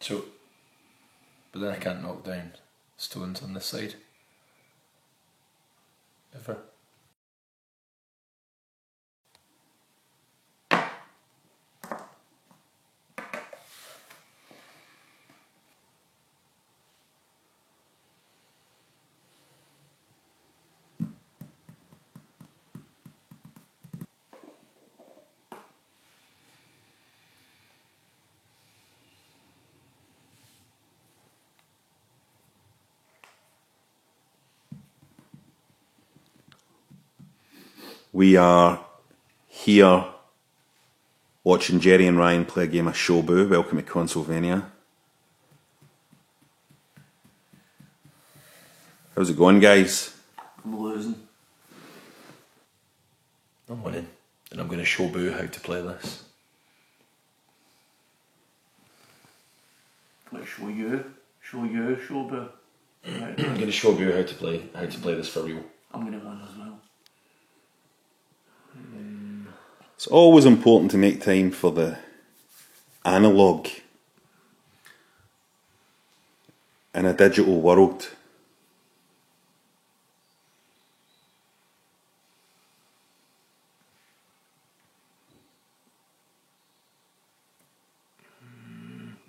So, but then I can't knock down stones on this side. Ever. We are here watching Jerry and Ryan play a game of Shobu. Welcome to Consylvania. How's it going, guys? I'm losing. I'm winning, and I'm going to show Boo how to play this. Let's show you, Boo. I'm going to show Boo how to play this for real. I'm going to win as well. It's always important to make time for the analogue in a digital world.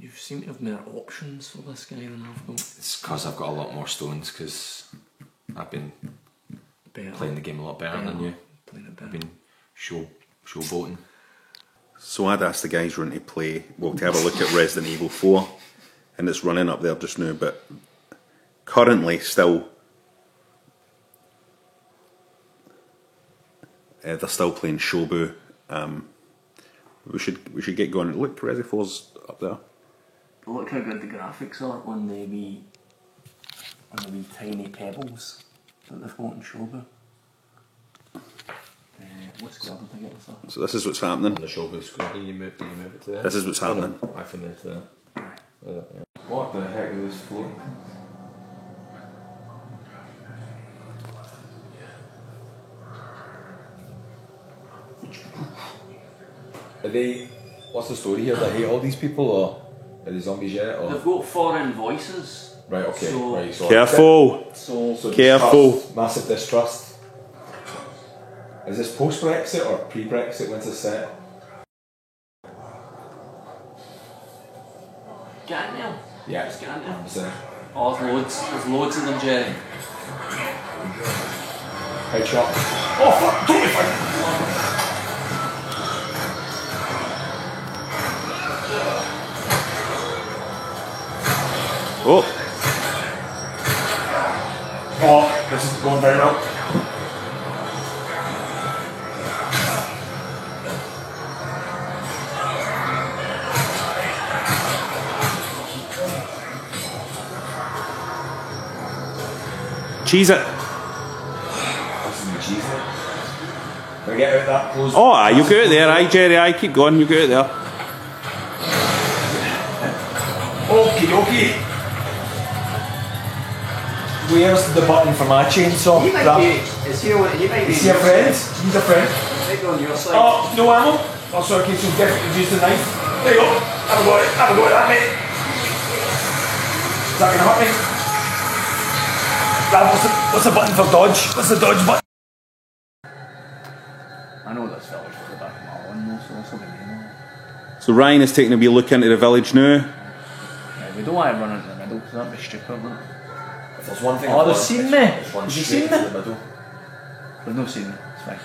You seem to have more options for this guy than I've got. It's because I've got a lot more stones, because I've been playing the game a lot better than you. I've been showboating. So I'd asked the guys running to play, well, to have a look at Resident Evil 4, and it's running up there just now, but currently still they're still playing Shobu. We should get going. Look, Resi 4's up there. Look how good the graphics are on the wee tiny pebbles that they've got in Shobu. What's the other thing else? So this is what's happening. On the Shobu screen, do you move it to there? This is what's happening. I can move to that. What the heck is this floating? Are they? What's the story here? Do they hate all these people, or are they zombies yet? Or? They've got foreign voices. Right. Okay. So, right. So Careful! So Careful! Distrust, massive distrust. Is this post-Brexit or pre-Brexit? When's this set? Get in there. Yeah. Just get in there. Is it? Oh, there's loads of them, Jerry. Headshot. Oh fuck! Totally fine. Oh! Oh, this is going very well. Cheese it! Cheese. Can I get out that close? Oh, aye, you go out there, aye, Jerry, aye, keep going, you go out there. Okie dokie. Where's the button for my chainsaw? He might be. Is he a friend? He's a friend. Maybe on your side. Oh, no ammo? Oh, sorry, okay, so definitely use the knife. There you go. Have a go at that, mate. Is that going to hurt me? What's the button for dodge? What's the dodge button? I know this village for the back of my lawn, though, so this will be me. So Ryan is taking a wee look into the village now. Yeah, we don't want to run into the middle, because that'd be stupid, wouldn't it? If there's one thing Oh, they've seen me! Have you seen me? the middle. They've not seen me, it's fine.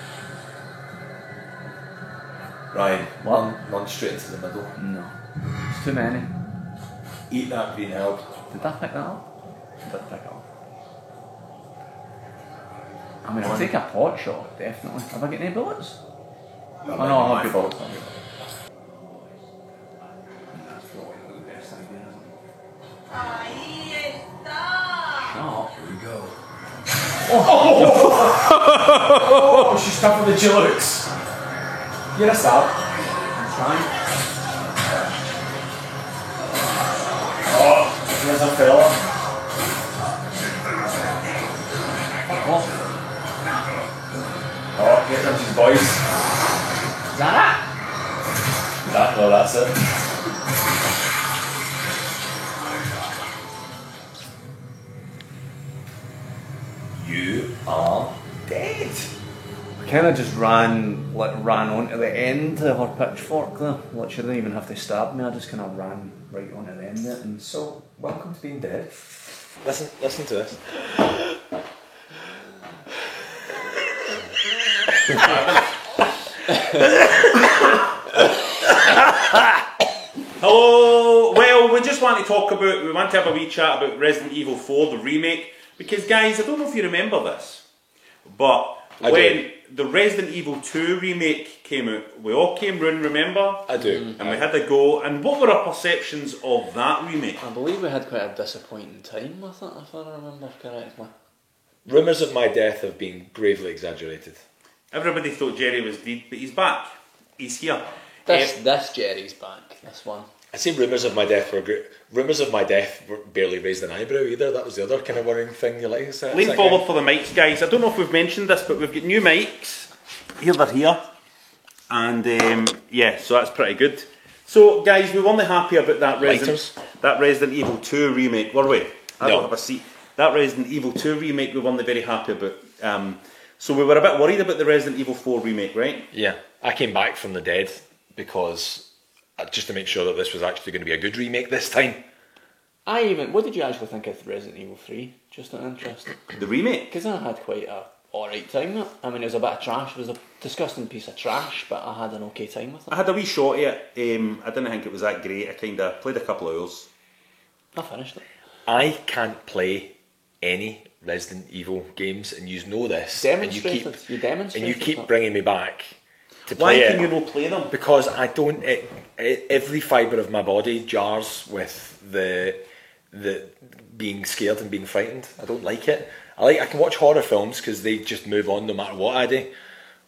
Ryan, What? run straight into the middle. No. It's too many. Eat that green herb. Did I pick that up? I did pick it up. I mean, I'll take a pot shot, definitely. Have I got any bullets? Oh no, I'll have good bullets. That's probably the best idea, isn't it? Ahí está. Shut up. Here we go. Oh, she's tough for the jokes. You gonna stop? I'm trying. Oh, there's a fella. Fuck off. Oh, here comes his boys. Is that No, that's it. kind of just ran onto the end of her pitchfork there. Like, she didn't even have to stab me, I just kind of ran right onto the end of it. And So, welcome to being dead. Listen to this. Hello. Well, we just want to have a wee chat about Resident Evil 4, the remake, because guys, I don't know if you remember this, but when the Resident Evil 2 remake came out, we all came round, remember? I do. And we had a go, and what were our perceptions of that remake? I believe we had quite a disappointing time with it, if I remember correctly. Rumours of my death have been gravely exaggerated. Everybody thought Jerry was dead, but he's back. He's here. This Jerry's back, this one. I say rumours of my death were great. Rumours of my death barely raised an eyebrow either. That was the other kind of worrying thing. You like is that? Lean forward for the mics, guys. I don't know if we've mentioned this, but we've got new mics. Here they're here. And yeah, so that's pretty good. So guys, we weren't happy about that Resident Evil 2 remake, were we? I don't have a seat. That Resident Evil 2 remake we weren't very happy about. So we were a bit worried about the Resident Evil 4 remake, right? Yeah, I came back from the dead because just to make sure that this was actually going to be a good remake this time. What did you actually think of Resident Evil 3? Just an interest. The remake? Because I had quite a alright time with it. I mean, it was a bit of trash. It was a disgusting piece of trash, but I had an okay time with it. I had a wee shot at it. I didn't think it was that great. I kind of played a couple of hours. I finished it. I can't play any Resident Evil games, and you know this. Demonstrated. And you keep bringing me back to Why play can you not play them? Because I don't. Every fibre of my body jars with the being scared and being frightened. I don't like it. I can watch horror films because they just move on no matter what I do.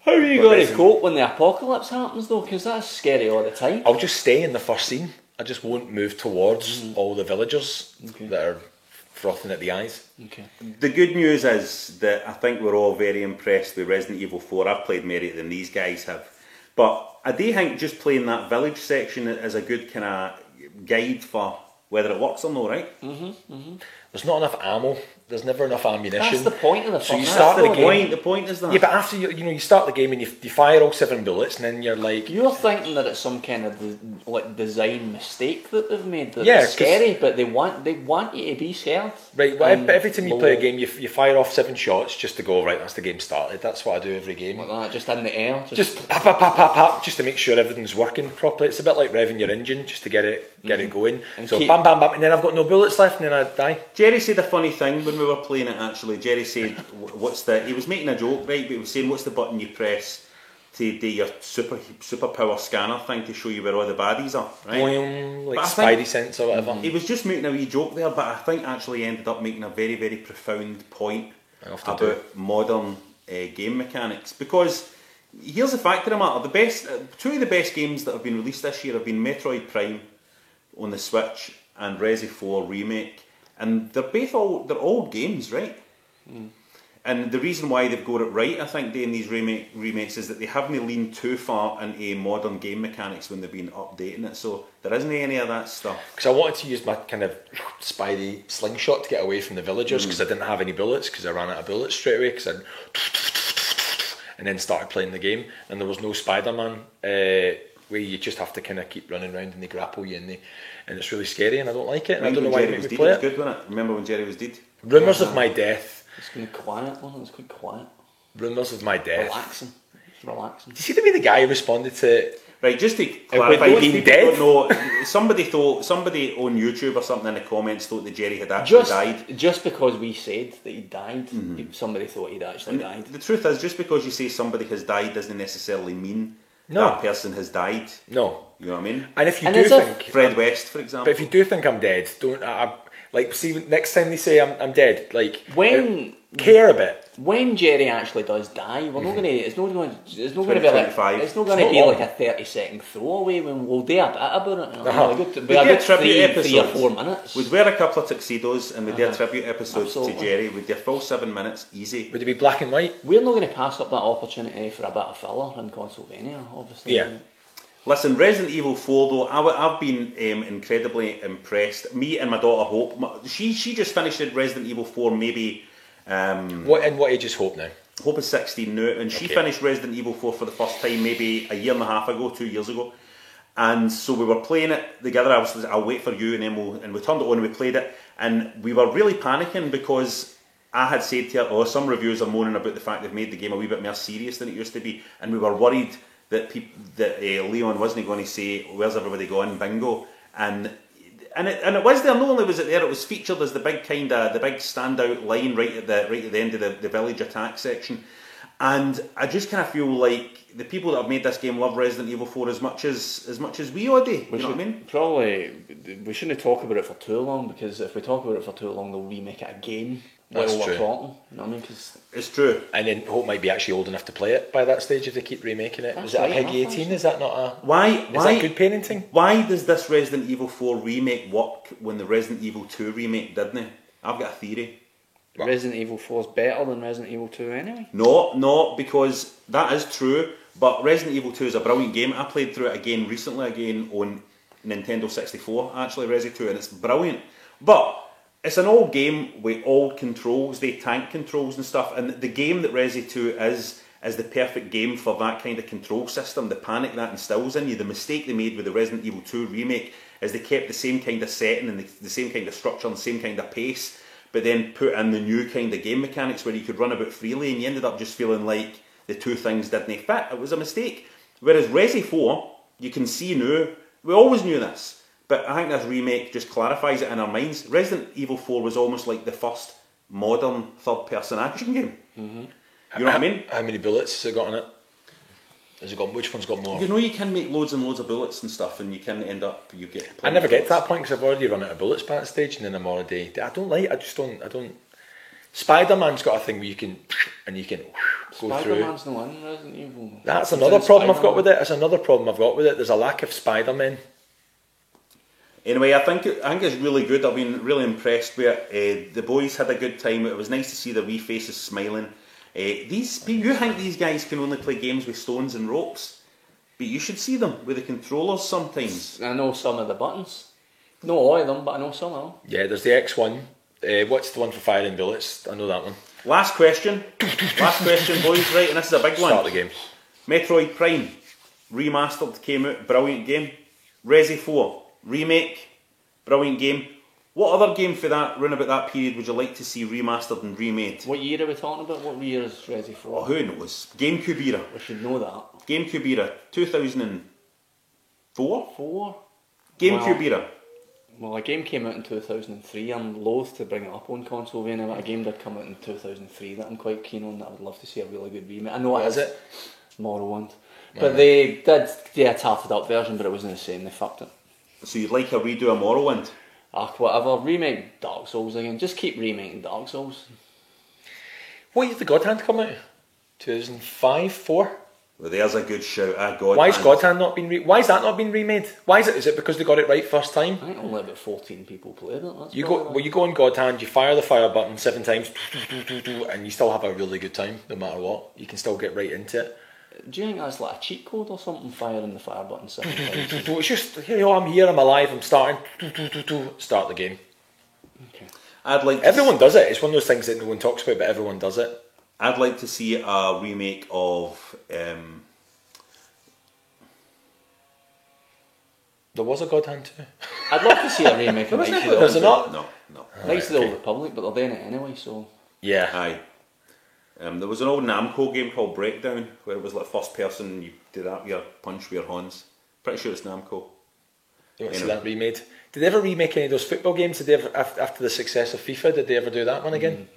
How are you going to cope when the apocalypse happens though? Because that's scary all the time. I'll just stay in the first scene. I just won't move towards all the villagers that are frothing at the eyes. Okay. The good news is that I think we're all very impressed with Resident Evil 4. I've played more than these guys have. But I do think just playing that village section is a good kind of guide for whether it works or not, right? There's not enough ammo. There's never enough ammunition. That's the point of the So you fucking start the game. game. The point is that. Yeah, but after you start the game and you fire all 7 bullets, and then you're like, You're thinking that it's some kind of design mistake that they've made. That Yeah, it's scary, but they want you to be scared. right. Well, And every time you play a game, you fire off 7 shots just to go right. That's the game started. That's what I do every game. Like that, just in the air. Just pop, pop, pop, pop, pop, just to make sure everything's working properly. It's a bit like revving your engine just to get it going. And So keep- bam, bam, bam, and then I've got no bullets left, and then I die. Jerry said a funny thing when we were playing it actually. Jerry said, he was making a joke, right, but he was saying, what's the button you press to do your superpower scanner thing to show you where all the baddies are, right? Boing, like But I think- Spidey sense or whatever. He was just making a wee joke there, but I think actually he ended up making a very, very profound point I often about modern game mechanics. Because here's the fact of the matter: two of the best games that have been released this year have been Metroid Prime on the Switch and Resi 4 Remake, and they're all games, right? And the reason why they've got it right, I think, doing these remakes is that they haven't leaned too far into modern game mechanics when they've been updating it. So there isn't any of that stuff. Because I wanted to use my kind of Spidey slingshot to get away from the villagers because I didn't have any bullets because I ran out of bullets straight away and then started playing the game, and there was no Spider-Man where you just have to kind of keep running around and they grapple you and it's really scary and I don't like it, and I don't know why Jerry they was make me dead, play it was it. good, wasn't it? Remember when Jerry was dead? Rumours of my death. It's been quiet, wasn't it? It's quite quiet. Rumours of my death. Relaxing. It's relaxing. Do you see the way the guy responded to Right, just to clarify, we're most being people dead? don't know, somebody on YouTube or something in the comments thought that Jerry had actually died. Just because we said that he died, somebody thought he'd actually died. The truth is, just because you say somebody has died doesn't necessarily mean No. that person has died. No. You know what I mean? And if you And do as if- think Fred West, for example. But if you do think I'm dead, don't like see next time they say I'm dead, like care a bit. When Jerry actually does die, we're not going to. It's not going to be like. 2025. It's not going to It's be not like a 30-second throwaway. When we'll do a bit about it. Uh-huh. We'll do We a did good tribute 3 or episodes. 4 minutes. We'd wear a couple of tuxedos and we'd do a tribute episode Absolutely. to Jerry. We'd do a full 7 minutes, easy. Would it be black and white? We're not going to pass up that opportunity for a bit of filler in Castlevania, obviously. Yeah. Listen, Resident Evil 4 though, I've been incredibly impressed. Me and my daughter Hope, she just finished Resident Evil 4 maybe... What age is Hope now? Hope is 16 now, and she finished Resident Evil 4 for the first time maybe a year and a half ago, 2 years ago. And so we were playing it together. I'll wait for you, and then we turned it on and we played it, and we were really panicking because I had said to her, "Oh, some reviews are moaning about the fact they've made the game a wee bit more serious than it used to be," and we were worried that Leon wasn't going to say, "Where's everybody gone? Bingo!" And it was there. Not only was it there, it was featured as the big standout line right at the end of the village attack section. And I just kind of feel like the people that have made this game love Resident Evil 4 as much as we all do. You know what I mean? Probably we shouldn't talk about it for too long, because if we talk about it for too long, they'll remake it again. That's true. We're talking, you know what I mean? Cause it's true. And then Hope might be actually old enough to play it by that stage if they keep remaking it. Is it a PEGI 18? Is that not a... Why? Is that good parenting? Why does this Resident Evil 4 remake work when the Resident Evil 2 remake didn't? I've got a theory. What? Resident Evil 4 is better than Resident Evil 2 anyway? No, because that is true, but Resident Evil 2 is a brilliant game. I played through it again recently on Nintendo 64, actually, Resi 2, and it's brilliant. But it's an old game with old controls, the tank controls and stuff, and the game that Resi 2 is the perfect game for that kind of control system, the panic that instills in you. The mistake they made with the Resident Evil 2 remake is they kept the same kind of setting and the same kind of structure and the same kind of pace, but then put in the new kind of game mechanics where you could run about freely, and you ended up just feeling like the two things didn't fit. It was a mistake. Whereas Resi 4, you can see now, we always knew this, but I think this remake just clarifies it in our minds. Resident Evil 4 was almost like the first modern third-person action game. Mm-hmm. You know what I mean? How many bullets has it got in it? Which one's got more? You know, you can make loads and loads of bullets and stuff, and you can end up, you get... I never get to that point because I've already run out of bullets by that stage, and then I'm already... I don't... Spider-Man's got a thing where you can go through. Spider-Man's the one, Resident Evil. That's another problem I've got with it. There's a lack of Spider-Man. Anyway, I think it's really good. I've been really impressed with it. The boys had a good time. It was nice to see their wee faces smiling. You think these guys can only play games with stones and ropes, but you should see them with the controllers sometimes. I know some of the buttons. Not all of them, but I know some of them. Yeah, there's the X1. What's the one for firing bullets? I know that one. Last question, boys. Right, and this is a big one. Start the game. Metroid Prime remastered came out, brilliant game. Resi 4 remake, brilliant game. What other game for that, round about that period, would you like to see remastered and remade? What year are we talking about? What year is Resi 4? Oh, who knows? GameCube era. We should know that. GameCube era, 2004? 4? GameCube era. Well, a game came out in 2003. I'm loath to bring it up on Consolevania, but a game did come out in 2003 that I'm quite keen on, that I would love to see a really good remake. I know what is it? Morrowind. But they did a tarted up version, but it wasn't the same. They fucked it. So you'd like a redo of Morrowind? Whatever. Remake Dark Souls again. Just keep remaking Dark Souls. What year did God Hand come out? 2005, 4? Well, there's a good shout. God Why has God Hand not been Why has that not been remade? Why is it? Is it because they got it right first time? I think only about 14 people played it. You go on God Hand, you fire the fire button 7 times, and you still have a really good time, no matter what. You can still get right into it. Do you think that's like a cheat code or something, firing the fire button 7 times? It's just, I'm here, I'm alive, I'm starting, start the game. Okay. Everyone does it. It's one of those things that no one talks about, but everyone does it. I'd like to see a remake of... There was a God Hand too. I'd love to see a remake of Knights of the There's not? No. Knights of the Old Republic, but they're doing it anyway, so... Yeah. Aye. There was an old Namco game called Breakdown, where it was like first person, you do that with your punch with your hands. Pretty sure it's Namco. You want to see that remade? Did they ever remake any of those football games? Did they ever, after the success of FIFA, did they ever do that one again?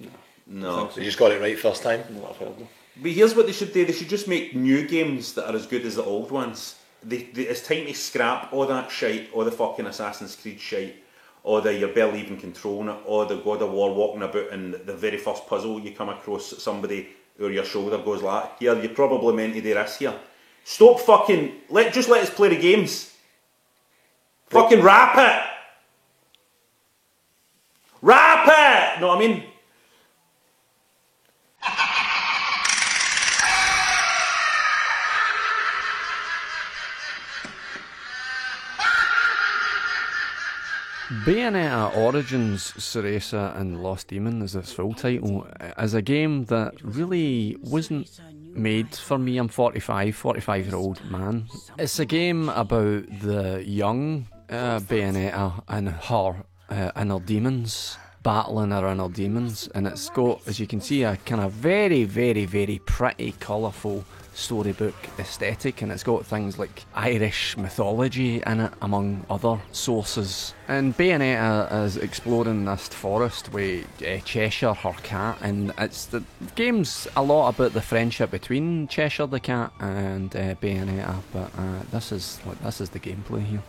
No. They just got it right first time? Not I've heard of. But here's what they should do. They should just make new games that are as good as the old ones. It's time to scrap all that shite, all the fucking Assassin's Creed shite, or the your barely even controlling it, or the God of War walking about and the very first puzzle you come across, somebody over your shoulder goes like, "Here, you probably meant to do this here." Stop fucking... let us play the games. Fucking wrap it! Wrap it! Know what I mean? Bayonetta Origins, Cereza and Lost Demon is its full title, is a game that really wasn't made for me. I'm 45-year-old man. It's a game about the young Bayonetta and her inner demons, battling her inner demons, and it's got, as you can see, a kind of very, very, very pretty, colourful storybook aesthetic, and it's got things like Irish mythology in it, among other sources. And Bayonetta is exploring this forest with Cheshire, her cat, and the game's a lot about the friendship between Cheshire the cat and Bayonetta, but this is the gameplay here.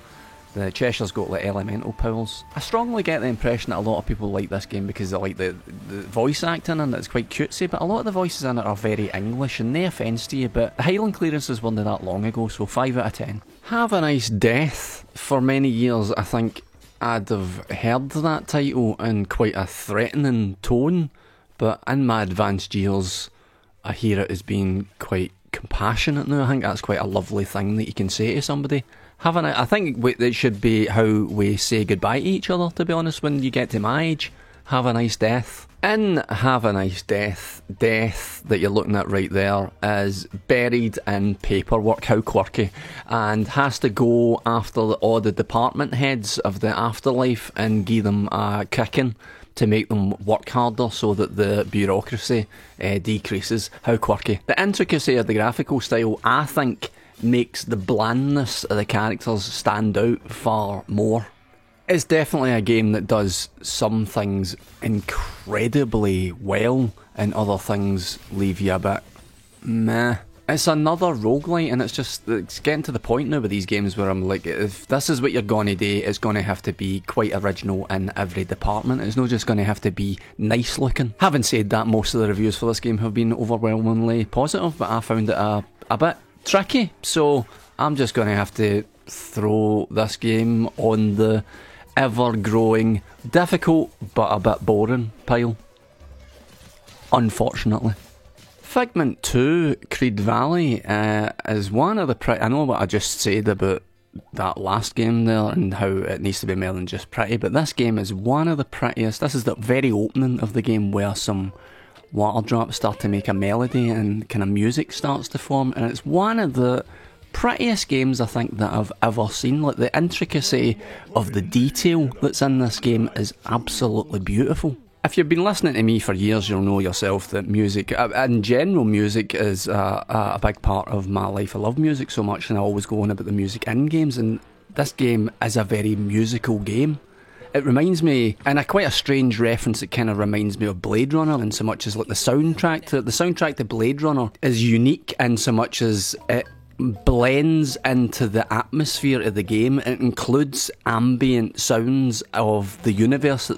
The Cheshire's got like elemental powers. I strongly get the impression that a lot of people like this game because they like the voice acting and it's quite cutesy, but a lot of the voices in it are very English, and no offence to you, but the Highland clearances weren't that long ago, so 5 out of 10. Have a Nice Death. For many years I think I'd have heard that title in quite a threatening tone, but in my advanced years I hear it as being quite compassionate now. I think that's quite a lovely thing that you can say to somebody. I think it should be how we say goodbye to each other, to be honest, when you get to my age. Have a Nice Death. In Have a Nice Death, death that you're looking at right there is buried in paperwork, how quirky, and has to go after all the department heads of the afterlife and give them a kicking to make them work harder so that the bureaucracy decreases. How quirky. The intricacy of the graphical style, I think, makes the blandness of the characters stand out far more. It's definitely a game that does some things incredibly well and other things leave you a bit meh. It's another roguelite, and it's getting to the point now with these games where I'm like, if this is what you're going to do, it's going to have to be quite original in every department. It's not just going to have to be nice looking. Having said that, most of the reviews for this game have been overwhelmingly positive, but I found it a bit tricky, so I'm just going to have to throw this game on the ever-growing, difficult but a bit boring pile, unfortunately. Figment 2, Creed Valley, is one of the I know what I just said about that last game there and how it needs to be more than just pretty, but this game is one of the prettiest. This is the very opening of the game where some water drops start to make a melody and kind of music starts to form, and it's one of the prettiest games I think that I've ever seen. Like, the intricacy of the detail that's in this game is absolutely beautiful. If you've been listening to me for years, you'll know yourself that music, in general, music is a big part of my life. I love music so much, and I always go on about the music in games, and this game is a very musical game. It reminds me, and quite a strange reference, it kind of reminds me of Blade Runner in so much as like the soundtrack to Blade Runner is unique in so much as it blends into the atmosphere of the game. It includes ambient sounds of the universe that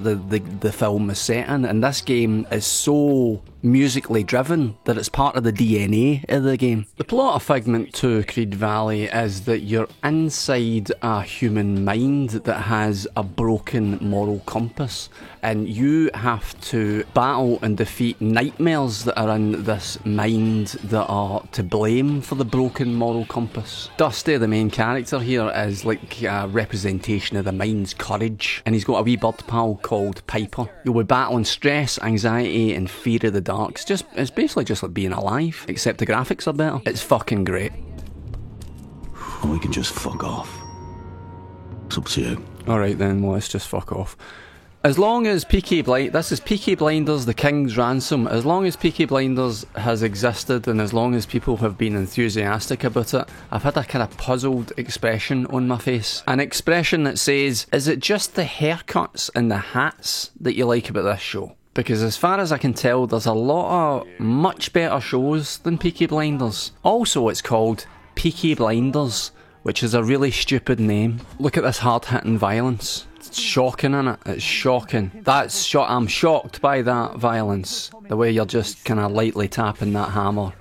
the film is set in, and this game is so musically driven that it's part of the DNA of the game. The plot of Figment 2 Creed Valley is that you're inside a human mind that has a broken moral compass, and you have to battle and defeat nightmares that are in this mind that are to blame for the broken moral compass. Dusty, the main character here, is like a representation of the mind's courage, and he's got a wee bird pal called Piper. You'll be battling stress, anxiety and fear of the dark. It's basically just like being alive, except the graphics are better. It's fucking great. We can just fuck off. It's up to you. Alright then, well, let's just fuck off. As long as this is Peaky Blinders, The King's Ransom. As long as Peaky Blinders has existed and as long as people have been enthusiastic about it, I've had a kind of puzzled expression on my face. An expression that says, is it just the haircuts and the hats that you like about this show? Because as far as I can tell, there's a lot of much better shows than Peaky Blinders. Also, it's called Peaky Blinders, which is a really stupid name. Look at this hard-hitting violence. It's shocking, innit? It's shocking. I'm shocked by that violence. The way you're just kind of lightly tapping that hammer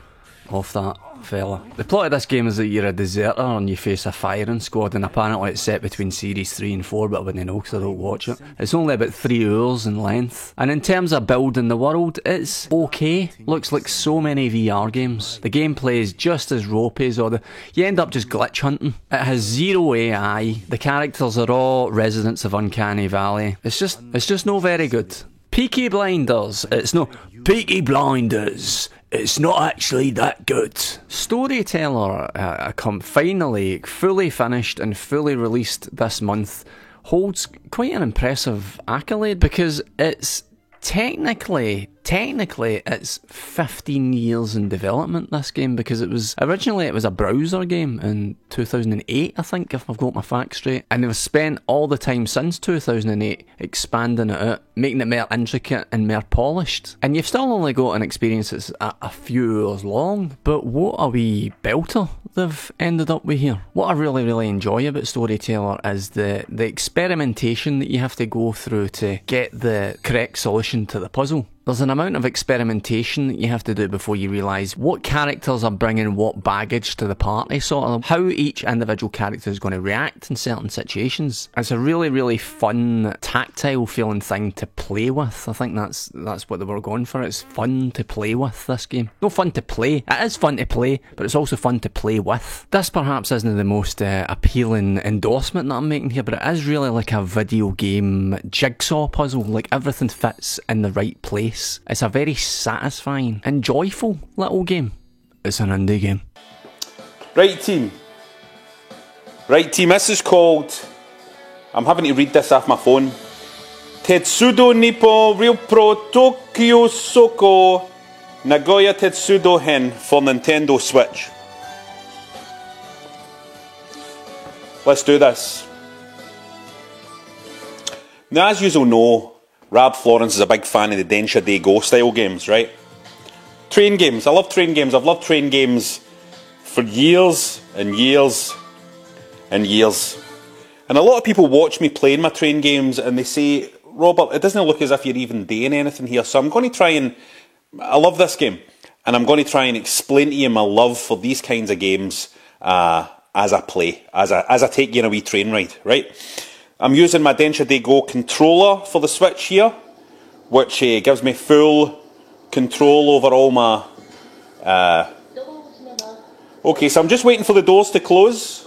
off that fella. The plot of this game is that you're a deserter and you face a firing squad, and apparently it's set between series 3 and 4, but I wouldn't know because I don't watch it. It's only about 3 hours in length, and in terms of building the world, it's okay. Looks like so many VR games. The gameplay is just as ropey as you end up just glitch hunting. It has zero AI. The characters are all residents of Uncanny Valley. It's just no very good. Peaky Blinders. It's no Peaky Blinders. It's not actually that good. Storyteller, finally fully finished and fully released this month, holds quite an impressive accolade because it's technically it's 15 years in development, this game, because it was a browser game in 2008, I think, if I've got my facts straight, and they've spent all the time since 2008 expanding it out, making it more intricate and more polished, and you've still only got an experience that's a few hours long, but what a wee belter they've ended up with here. What I really enjoy about Storyteller is the experimentation that you have to go through to get the correct solution to the puzzle. There's an amount of experimentation that you have to do before you realise what characters are bringing what baggage to the party, sort of how each individual character is going to react in certain situations. It's a really fun, tactile feeling thing to play with. I think that's what they were going for. It's fun to play with, this game. No fun to play. It is fun to play, but it's also fun to play with. This perhaps isn't the most appealing endorsement that I'm making here, but it is really like a video game jigsaw puzzle. Like, everything fits in the right place. It's a very satisfying and joyful little game. It's an indie game. Right team, this is called, I'm having to read this off my phone, Tetsudo Nippo Real Pro Tokyo Soko Nagoya Tetsudo Hen for Nintendo Switch. Let's do this. Now, as you all know, Rab Florence is a big fan of the Densha De Go style games, right? Train games. I love train games. I've loved train games for years and years and years. And a lot of people watch me playing my train games and they say, Robert, it doesn't look as if you're even doing anything here. So I'm going to try and... I love this game. And I'm going to try and explain to you my love for these kinds of games as I play, as I take you on a wee train ride, right? I'm using my Densha De Go controller for the Switch here, which gives me full control over all my... Okay, so I'm just waiting for the doors to close.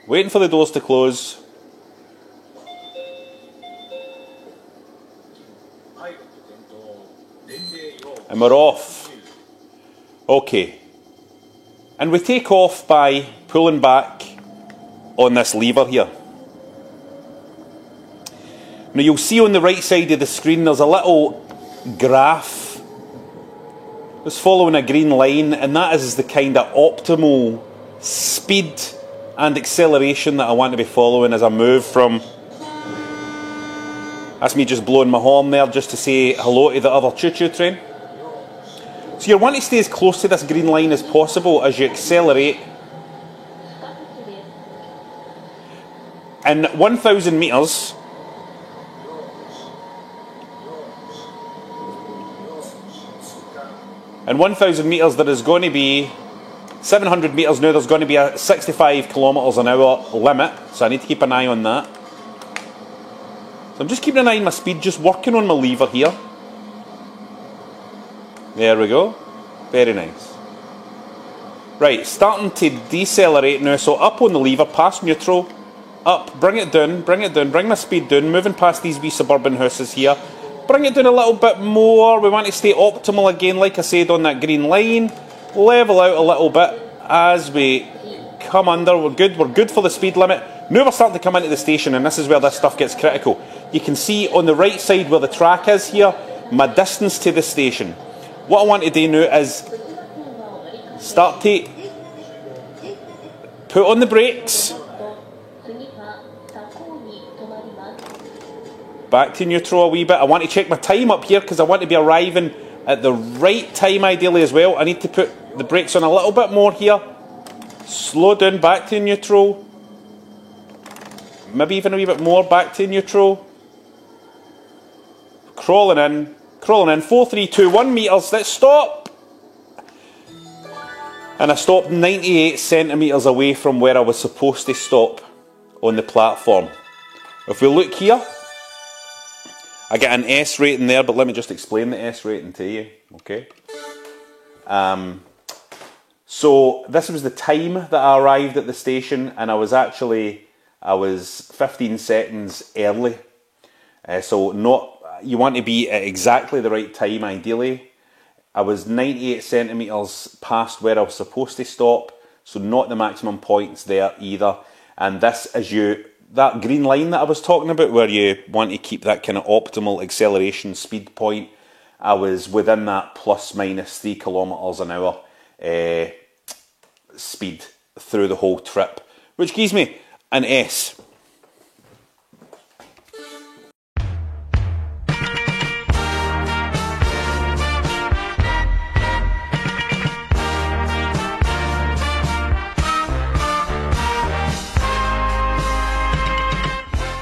Waiting for the doors to close. And we're off. Okay. And we take off by pulling back on this lever here. Now you'll see on the right side of the screen there's a little graph that's following a green line, and that is the kind of optimal speed and acceleration that I want to be following as I move from... That's me just blowing my horn there just to say hello to the other choo-choo train. So you want to stay as close to this green line as possible as you accelerate. In 1,000 metres, there is going to be 700 metres now. There's going to be a 65 kilometres an hour limit, so I need to keep an eye on that. So I'm just keeping an eye on my speed, just working on my lever here. There we go. Very nice. Right, starting to decelerate now. So up on the lever, past neutral. Up, bring it down, bring my speed down, moving past these wee suburban houses here. Bring it down a little bit more. We want to stay optimal again, like I said, on that green line. Level out a little bit as we come under. We're good for the speed limit. Now we're starting to come into the station, and this is where this stuff gets critical. You can see on the right side where the track is here, my distance to the station. What I want to do now is start to put on the brakes. Back to neutral a wee bit. I want to check my time up here because I want to be arriving at the right time ideally as well. I need to put the brakes on a little bit more here. Slow down, back to neutral. Maybe even a wee bit more, back to neutral. Crawling in. 4, 3, 2, 1 metres. Let's stop. And I stopped 98 centimetres away from where I was supposed to stop on the platform. If we look here, I get an S rating there, but let me just explain the S rating to you, okay? So this was the time that I arrived at the station, and I was 15 seconds early. You want to be at exactly the right time, ideally. I was 98 centimetres past where I was supposed to stop, so not the maximum points there either. And this is that green line that I was talking about, where you want to keep that kind of optimal acceleration speed point. I was within that plus minus 3 kilometres an hour speed through the whole trip, which gives me an S.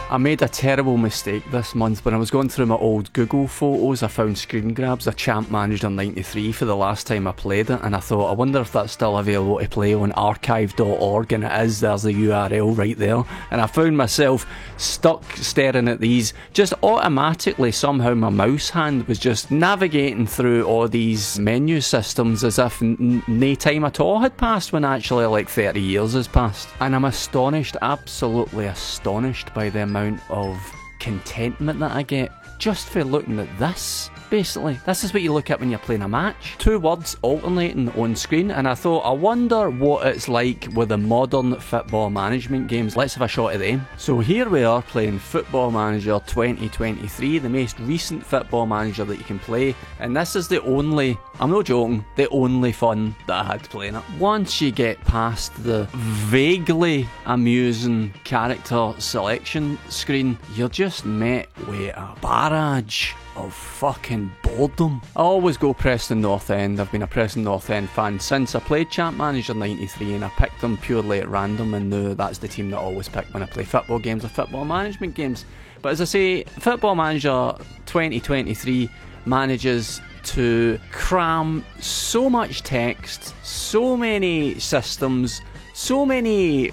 I made a terrible mistake this month. When I was going through my old Google photos, I found screen grabs of Champ Manager 93 for the last time I played it, and I thought, I wonder if that's still available to play on archive.org, and it is. There's the URL right there. And I found myself stuck staring at these. Just automatically, somehow my mouse hand was just navigating through all these menu systems as if no time at all had passed, when actually like 30 years has passed. And I'm astonished, absolutely astonished by the amount of contentment that I get just for looking at this. Basically, this is what you look at when you're playing a match. 2 words alternating on screen, and I thought, I wonder what it's like with the modern football management games. Let's have a shot at them. So here we are playing Football Manager 2023, the most recent football manager that you can play, and this is the only, I'm not joking, the only fun that I had playing it. Once you get past the vaguely amusing character selection screen, you're just met with a barrage of fucking boredom. I always go Preston North End. I've been a Preston North End fan since I played Champ Manager 93, and I picked them purely at random, and that's the team that I always pick when I play football games or football management games. But as I say, Football Manager 2023 manages to cram so much text, so many systems, so many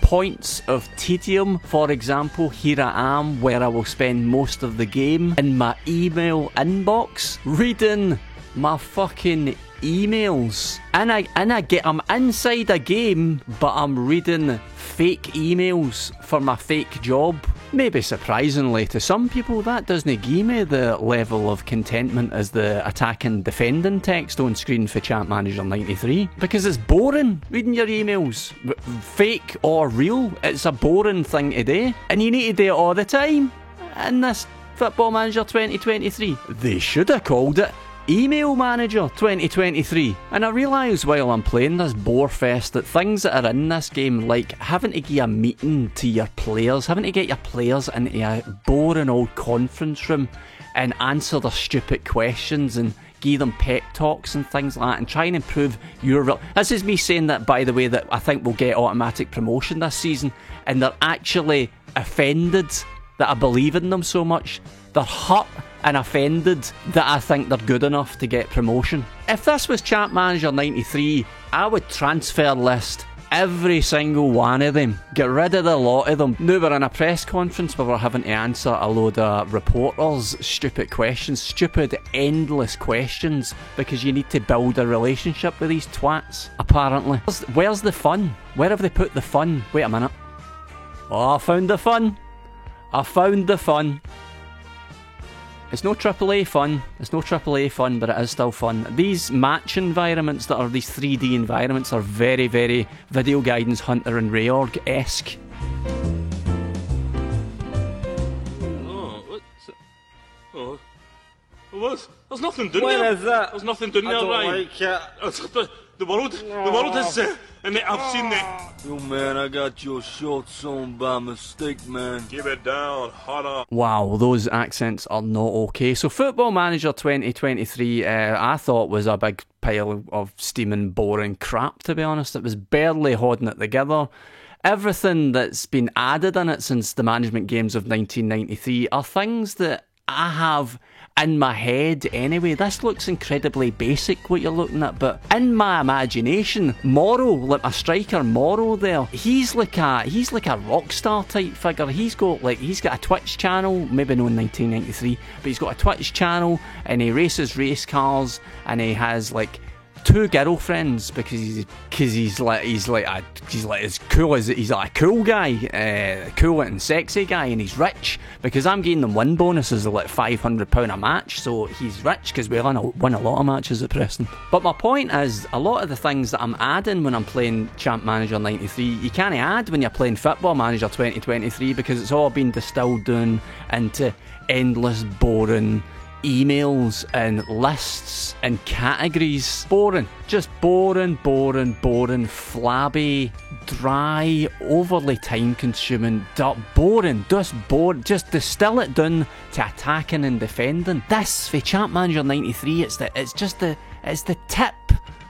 points of tedium. For example, here I am where I will spend most of the game in my email inbox reading my fucking emails. And I'm inside a game, but I'm reading fake emails for my fake job. Maybe surprisingly to some people, that doesn't give me the level of contentment as the attack and defending text on screen for Champ Manager 93, because it's boring reading your emails, fake or real. It's a boring thing to do, and you need to do it all the time. In this Football Manager 2023, they should have called it Email Manager 2023. And I realise while I'm playing this borefest that things that are in this game, like having to give a meeting to your players, having to get your players into a boring old conference room and answer their stupid questions and give them pep talks and things like that, and try and improve your... This is me saying that, by the way, that I think we'll get automatic promotion this season, and they're actually offended that I believe in them so much. They're hurt and offended that I think they're good enough to get promotion. If this was Champ Manager 93, I would transfer list every single one of them. Get rid of the lot of them. Now we're in a press conference where we're having to answer a load of reporters' stupid questions. Stupid, endless questions, because you need to build a relationship with these twats, apparently. Where's the fun? Where have they put the fun? Wait a minute. Oh, I found the fun. I found the fun. It's no AAA fun. It's no AAA fun, but it is still fun. These match environments that are these 3D environments are very, very Video Guidance Hunter and Reorg-esque. There's nothing doing there. Where is that? There's nothing doing there, Ryan. Like it. The world is... I've seen that. Yo, man, I got your shorts on by mistake, man. Give it down, harder. Wow, those accents are not okay. So Football Manager 2023, I thought was a big pile of steaming, boring crap, to be honest. It was barely holding it together. Everything that's been added in it since the management games of 1993 are things that I have in my head anyway. This looks incredibly basic what you're looking at, but in my imagination, Morrow, like my striker Morrow there, he's like a rock star type figure. He's got a Twitch channel, maybe not in 1993, but he's got a Twitch channel and he races race cars and he has like 2 girlfriends because he's like as cool as he's like a cool guy, cool and sexy guy, and he's rich because I'm getting them win bonuses of like £500 a match. So he's rich because we win a lot of matches at Preston. But my point is, a lot of the things that I'm adding when I'm playing Champ Manager 93, you can't add when you're playing Football Manager 2023 because it's all been distilled down into endless boring emails and lists and categories. Boring. Just boring, flabby, dry, overly time consuming, boring. Just distill it down to attacking and defending. This, for Champ Manager 93, it's the tip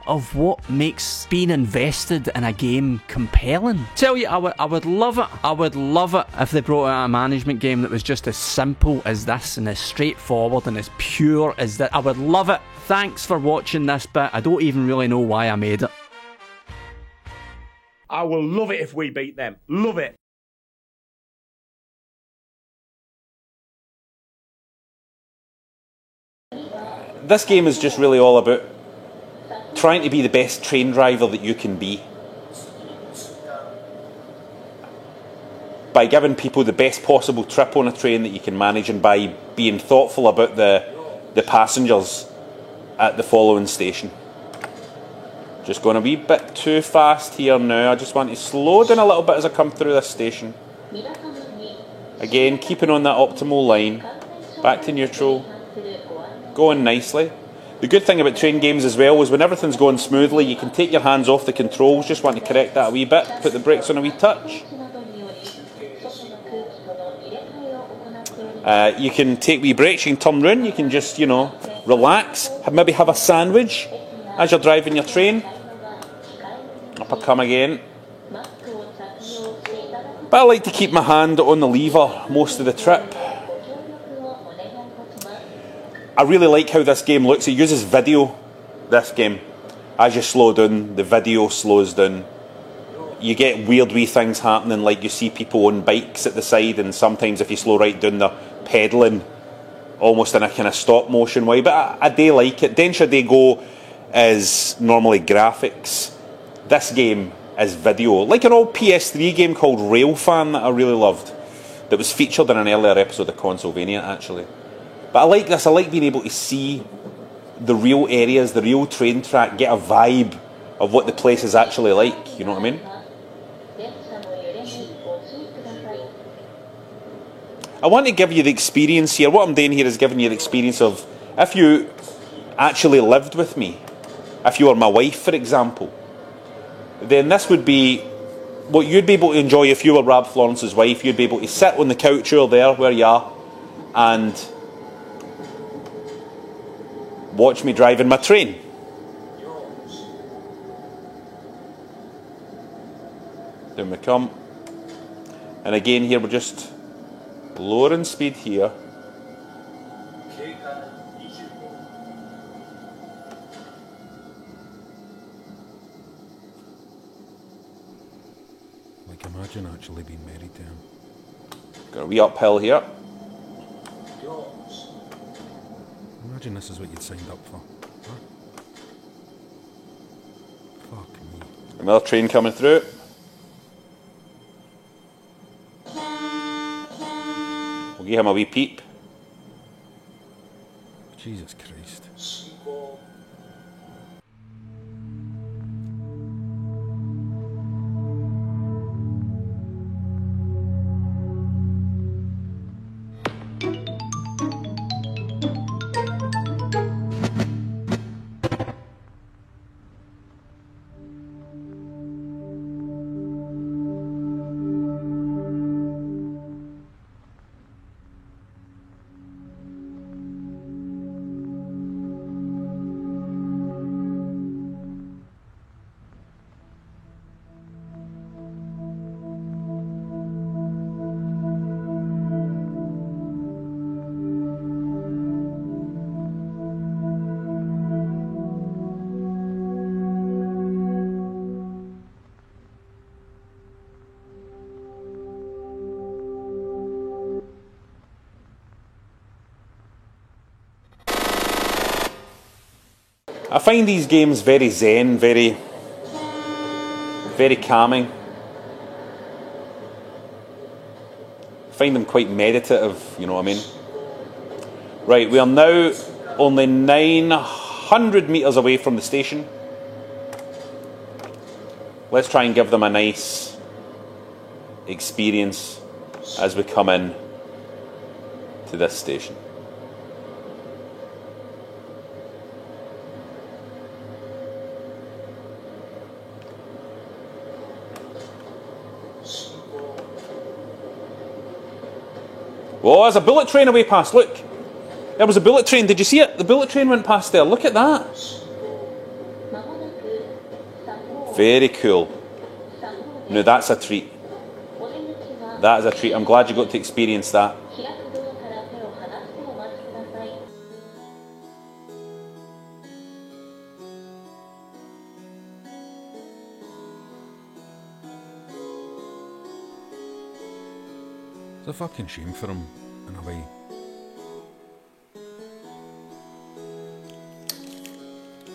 of what makes being invested in a game compelling. Tell you, I would love it. I would love it if they brought out a management game that was just as simple as this and as straightforward and as pure as that. I would love it. Thanks for watching this bit. I don't even really know why I made it. I will love it if we beat them. Love it. This game is just really all about trying to be the best train driver that you can be, by giving people the best possible trip on a train that you can manage, and by being thoughtful about the passengers at the following station. Just going a wee bit too fast here now. I just want to slow down a little bit as I come through this station. Again, keeping on that optimal line. Back to neutral. Going nicely. The good thing about train games as well is when everything's going smoothly, you can take your hands off the controls. Just want to correct that a wee bit. Put the brakes on a wee touch. You can take wee breaks. You can turn round. You can just, relax. Maybe have a sandwich as you're driving your train. Up I come again. But I like to keep my hand on the lever most of the trip. I really like how this game looks. It uses video, this game. As you slow down, the video slows down. You get weird wee things happening, like you see people on bikes at the side, and sometimes if you slow right down, they're pedalling almost in a kind of stop motion way. But I do like it. Densha Day Go is normally graphics. This game is video. Like an old PS3 game called Railfan that I really loved, that was featured in an earlier episode of Consolvania, actually. But I like this. I like being able to see the real areas, the real train track, get a vibe of what the place is actually like. You know what I mean? I want to give you the experience here. What I'm doing here is giving you the experience of if you actually lived with me, if you were my wife, for example, then this would be what you'd be able to enjoy if you were Rab Florence's wife. You'd be able to sit on the couch over there where you are and watch me driving my train. Down we come. And again here we're just lowering speed here. Like imagine actually being married to him. Got a wee uphill here. Imagine this is what you'd signed up for. Huh? Fuck me. Another train coming through. We'll give him a wee peep. Jesus Christ. I find these games very zen, very calming. I find them quite meditative, you know what I mean? Right, we are now only 900 metres away from the station. Let's try and give them a nice experience as we come in to this station. Oh, there's a bullet train away past, look. There was a bullet train, did you see it? The bullet train went past there, look at that. Very cool. Now that's a treat. That is a treat, I'm glad you got to experience that. It's a fucking shame for him, in a way.